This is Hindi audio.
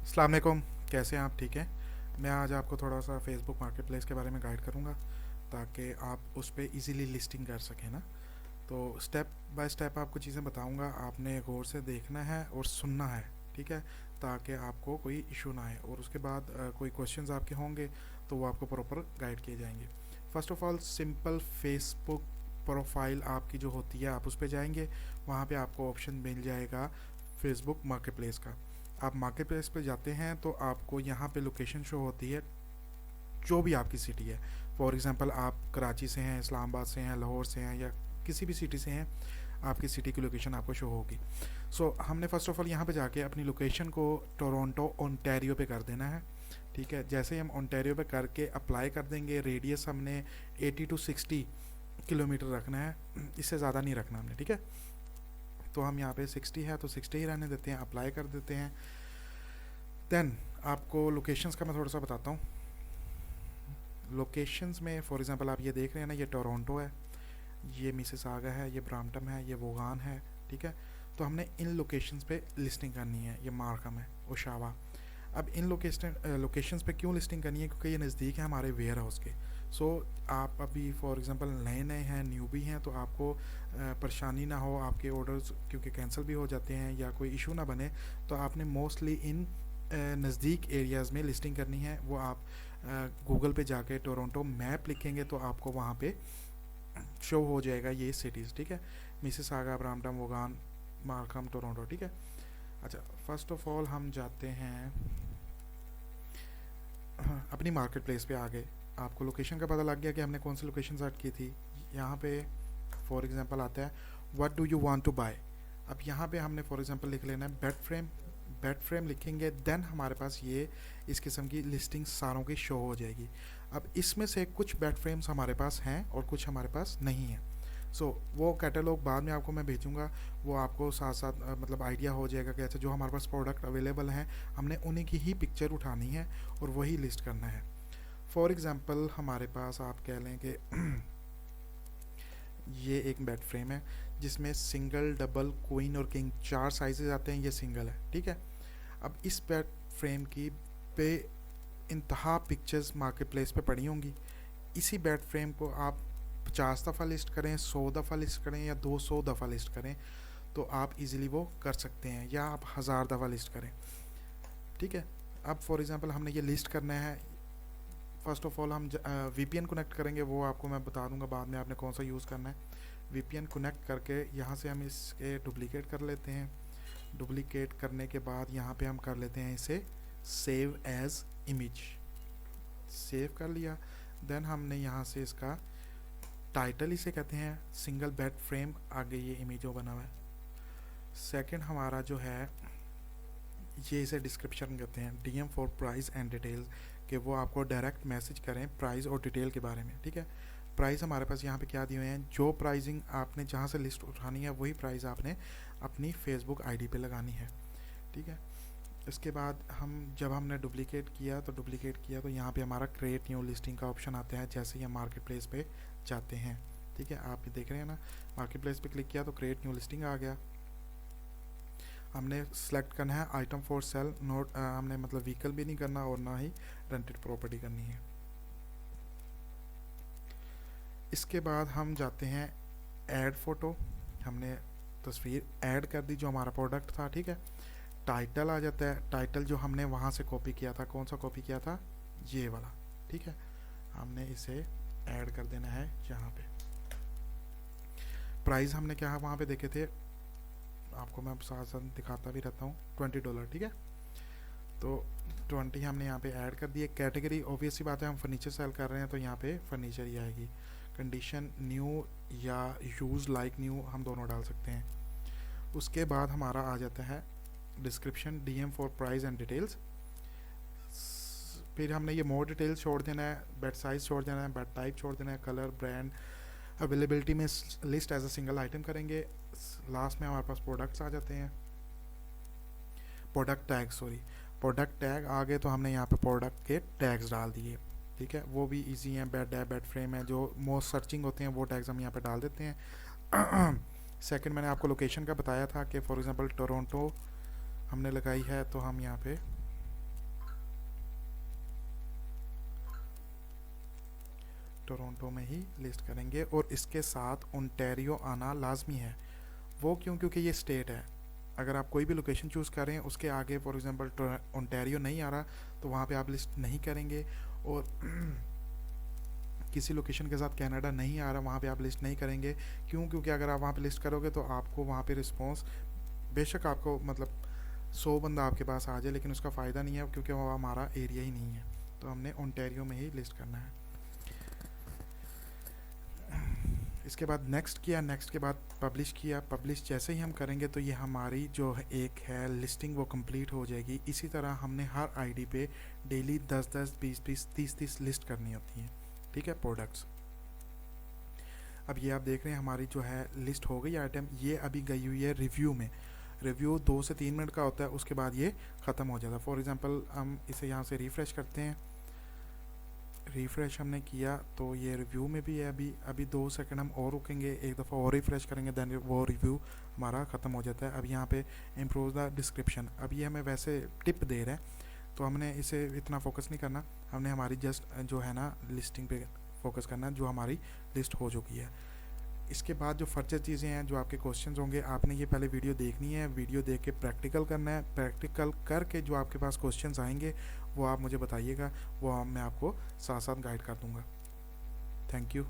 अस्सलाम वालेकुम। कैसे हैं आप? ठीक है। मैं आज आपको थोड़ा सा फेसबुक मार्केट प्लेस के बारे में गाइड करूँगा ताकि आप उस पर ईज़िली लिस्टिंग कर सकें ना। तो स्टेप बाय स्टेप आपको चीज़ें बताऊँगा, आपने गौर से देखना है और सुनना है। ठीक है, ताकि आपको कोई इशू ना आए और उसके बाद कोई क्वेश्चंस आपके होंगे तो वो आपको प्रॉपर गाइड किए जाएंगे। First of all simple Facebook profile आपकी जो होती है आप उस पर जाएंगे। वहाँ पे आपको ऑप्शन मिल जाएगा फेसबुक मार्केट प्लेस का। आप मार्केट प्लेस पे जाते हैं तो आपको यहाँ पे लोकेशन शो होती है जो भी आपकी सिटी है। फॉर एग्ज़ाम्पल आप कराची से हैं, इस्लामाबाद से हैं, लाहौर से हैं या किसी भी सिटी से हैं, आपकी सिटी की लोकेशन आपको शो होगी। हमने फ़र्स्ट ऑफ़ ऑल यहाँ पे जाके अपनी लोकेशन को टोरंटो ओंटारियो पे कर देना है। ठीक है, जैसे ही हम ओंटारियो पे करके अप्लाई कर देंगे, रेडियस हमने 80 टू 60 किलोमीटर रखना है, इससे ज़्यादा नहीं रखना हमने। ठीक है, तो हम यहाँ पे 60 है तो 60 ही रहने देते हैं, अप्लाई कर देते हैं। देन आपको लोकेशंस का मैं थोड़ा सा बताता हूँ। लोकेशंस में फॉर एग्जांपल आप ये देख रहे हैं ना, ये टोरंटो है, ये मिसिसागा है, ये ब्राम्पटन है, ये वोगान है। ठीक है, तो हमने इन लोकेशंस पे लिस्टिंग करनी है। ये मार्कम है, ओशावा। अब इन लोकेशंस पे क्यों लिस्टिंग करनी है? क्योंकि ये नज़दीक है हमारे वेयर हाउस के। आप अभी फॉर एग्जांपल नए नए हैं, न्यूबी हैं, तो आपको परेशानी ना हो, आपके ऑर्डर्स क्योंकि कैंसिल भी हो जाते हैं या कोई इशू ना बने, तो आपने मोस्टली इन नज़दीक एरियाज़ में लिस्टिंग करनी है। वो आप गूगल पे जाके टोरंटो मैप लिखेंगे तो आपको वहाँ पे शो हो जाएगा ये सिटीज़। ठीक है, मिसिसागा, ब्राम्पटन, वोगान, मार्कम, टोरंटो। ठीक है, अच्छा, फर्स्ट ऑफ ऑल हम जाते हैं अपनी मार्केट प्लेस पे। आगे आपको लोकेशन का पता लग गया कि हमने कौन सी लोकेशन सेट की थी। यहाँ पे फॉर एग्जांपल आता है what do you want to buy. अब यहाँ पे हमने फॉर एग्जांपल लिख लेना है बेड फ्रेम। बेड फ्रेम लिखेंगे, देन हमारे पास ये इस किस्म की लिस्टिंग सारों की शो हो जाएगी। अब इसमें से कुछ बेड फ्रेम्स हमारे पास हैं और कुछ हमारे पास नहीं हैं। वो कैटलॉग बाद में आपको मैं भेजूँगा, वो आपको साथ साथ मतलब आइडिया हो जाएगा कि अच्छा जो हमारे पास प्रोडक्ट अवेलेबल हैं हमने उन्हीं की ही पिक्चर उठानी है और वही लिस्ट करना है। फॉर एग्ज़ाम्पल हमारे पास आप कह लें कि ये एक बेड फ्रेम है जिसमें सिंगल, डबल, क्वीन और किंग 4 साइजेज आते हैं। ये सिंगल है। ठीक है, अब इस बेड फ्रेम की पे इंतहा पिक्चर्स मार्केट प्लेस पे पड़ी होंगी। इसी बेड फ्रेम को आप 50 दफ़ा लिस्ट करें, 100 दफ़ा लिस्ट करें या 200 दफ़ा लिस्ट करें तो आप इजीली वो कर सकते हैं, या आप 1000 दफ़ा लिस्ट करें। ठीक है, अब फॉर एग्जांपल हमने ये लिस्ट करना है। फर्स्ट ऑफ ऑल हम वीपीएन कनेक्ट करेंगे, वो आपको मैं बता दूंगा बाद में आपने कौन सा यूज़ करना है। वीपीएन कनेक्ट करके यहाँ से हम इसके डुप्लीकेट कर लेते हैं। डुप्लीकेट करने के बाद यहाँ पे हम कर लेते हैं इसे सेव एज इमेज। सेव कर लिया। देन हमने यहाँ से इसका टाइटल इसे कहते हैं सिंगल बेड फ्रेम, आगे ये इमेज जो बना हुआ है। सेकंड हमारा जो है ये इसे डिस्क्रिप्शन कहते हैं, DM for price and details, कि वो आपको डायरेक्ट मैसेज करें प्राइस और डिटेल के बारे में। ठीक है, प्राइस हमारे पास यहाँ पे क्या दिए हुए हैं, जो प्राइसिंग आपने जहाँ से लिस्ट उठानी है वही प्राइस आपने अपनी फेसबुक आईडी पे लगानी है। ठीक है, इसके बाद जब हमने डुप्लीकेट किया तो यहाँ पे हमारा क्रिएट न्यू लिस्टिंग का ऑप्शन आता है जैसे ही हम मार्केट प्लेस पे जाते हैं। ठीक है, आप देख रहे हैं ना, मार्केट प्लेस पे क्लिक किया तो क्रिएट न्यू लिस्टिंग आ गया। हमने सेलेक्ट करना है आइटम फॉर सेल, नोट हमने मतलब व्हीकल भी नहीं करना और ना ही रेंटेड प्रॉपर्टी करनी है। इसके बाद हम जाते हैं ऐड फोटो। हमने तस्वीर ऐड कर दी जो हमारा प्रोडक्ट था। ठीक है, टाइटल आ जाता है, टाइटल जो हमने वहाँ से कॉपी किया था, कौन सा कॉपी किया था, ये वाला। ठीक है, हमने इसे ऐड कर देना है यहाँ पे। प्राइस हमने क्या वहाँ पे देखे थे, आपको मैं साथ साथ दिखाता भी रहता हूँ, $20। ठीक है, तो 20 हमने यहाँ पे ऐड कर दिए। कैटेगरी ऑब्वियस सी बात है हम फर्नीचर सेल कर रहे हैं तो यहाँ पे फर्नीचर ही आएगी। कंडीशन न्यू या यूज़ लाइक न्यू हम दोनों डाल सकते हैं। उसके बाद हमारा आ जाता है description, DM for price and details. फिर हमने ये मोर डिटेल्स छोड़ देना है, बेड साइज छोड़ देना है, बेड टाइप छोड़ देना है, कलर, ब्रांड, अवेलेबिलिटी में list as a single item करेंगे। लास्ट में हमारे पास प्रोडक्ट्स आ जाते हैं, प्रोडक्ट टैग आ गए तो हमने यहाँ पे प्रोडक्ट के टैग्स डाल दिए। ठीक है, वो भी इजी हैं, बेड है, बेड फ्रेम है, जो मोस्ट सर्चिंग होते हैं वो टैग्स हम यहाँ पे डाल देते हैं। सेकंड मैंने आपको लोकेशन का बताया था कि फॉर एग्जांपल टोरंटो हमने लगाई है तो हम यहाँ पे टोरंटो में ही लिस्ट करेंगे और इसके साथ ओंटारियो आना लाजमी है। वो क्यों? क्योंकि ये स्टेट है। अगर आप कोई भी लोकेशन चूज़ करें उसके आगे फॉर एग्जांपल ओंटारियो नहीं आ रहा तो वहाँ पे आप लिस्ट नहीं करेंगे, और किसी लोकेशन के साथ कनाडा नहीं आ रहा वहाँ पे आप लिस्ट नहीं करेंगे। क्यों? क्योंकि अगर आप वहाँ पे लिस्ट करोगे तो आपको वहाँ पे रिस्पॉन्स, बेशक आपको मतलब 100 बंदा आपके पास आ जाए लेकिन उसका फ़ायदा नहीं है क्योंकि वो हमारा एरिया ही नहीं है। तो हमने ओंटारियो में ही लिस्ट करना है। इसके बाद नेक्स्ट किया, नेक्स्ट के बाद पब्लिश किया। पब्लिश जैसे ही हम करेंगे तो ये हमारी जो एक है लिस्टिंग वो कंप्लीट हो जाएगी। इसी तरह हमने हर आईडी पे डेली 10-10, 20-20, 30-30 लिस्ट करनी होती है, ठीक है, प्रोडक्ट्स। अब ये आप देख रहे हैं हमारी जो है लिस्ट हो गई आइटम, ये अभी गई हुई है रिव्यू में। रिव्यू 2 से 3 मिनट का होता है, उसके बाद ये ख़त्म हो जाता है। फॉर एग्ज़ाम्पल हम इसे यहाँ से रिफ़्रेश करते हैं, रिफ़्रेश हमने किया तो ये रिव्यू में भी है। अभी 2 सेकंड हम और रुकेंगे, एक दफ़ा और रिफ़्रेश करेंगे, देन वो रिव्यू हमारा ख़त्म हो जाता है। अब यहाँ पे इम्प्रूव द डिस्क्रिप्शन, अब ये हमें वैसे टिप दे रहे हैं तो हमने इसे इतना फोकस नहीं करना, हमने हमारी जस्ट जो है ना लिस्टिंग पे फोकस करना है जो हमारी लिस्ट हो चुकी है। इसके बाद जो फर्दर चीज़ें हैं, जो आपके क्वेश्चंस होंगे, आपने ये पहले वीडियो देखनी है, वीडियो देख के प्रैक्टिकल करना है। प्रैक्टिकल करके जो आपके पास क्वेश्चंस आएंगे वो आप मुझे बताइएगा, वो मैं आपको साथ साथ गाइड कर दूँगा। Thank you.